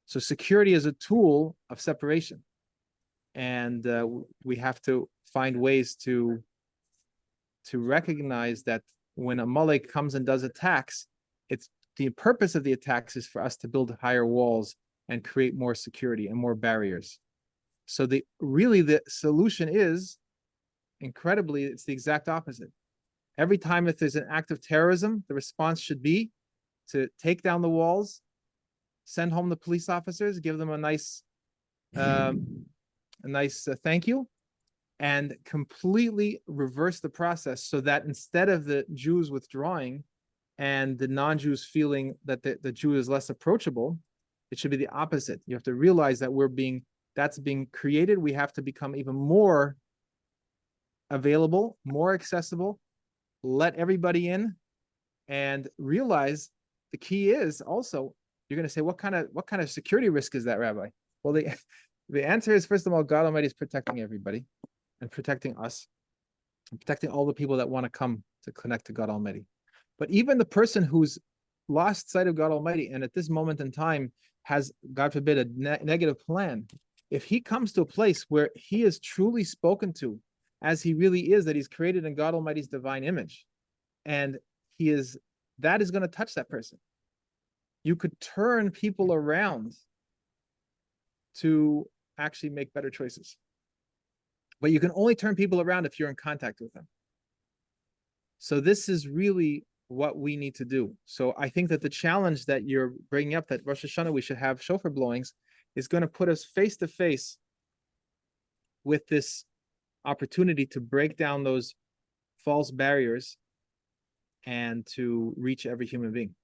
So security is a tool of separation. And we have to find ways to recognize that when Amalek comes and does attacks, it's the purpose of the attacks is for us to build higher walls and create more security and more barriers. So the solution is, incredibly, it's the exact opposite. Every time if there's an act of terrorism, the response should be to take down the walls, send home the police officers, give them a nice thank you, and completely reverse the process so that instead of the Jews withdrawing and the non-Jews feeling that the Jew is less approachable, it should be the opposite. You have to realize that that's being created. We have to become even more available, more accessible, let everybody in, and realize the key is also, you're going to say, what kind of security risk is that, Rabbi? Well, the answer is, first of all, God Almighty is protecting everybody and protecting us and protecting all the people that want to come to connect to God Almighty. But even the person who's lost sight of God Almighty and at this moment in time has, God forbid, a negative plan, if he comes to a place where he is truly spoken to as he really is, that he's created in God Almighty's divine image, and that is going to touch that person. You could turn people around to actually make better choices. But you can only turn people around if you're in contact with them. So this is really what we need to do. So I think that the challenge that you're bringing up, that Rosh Hashanah we should have shofar blowings, is going to put us face to face with this opportunity to break down those false barriers and to reach every human being.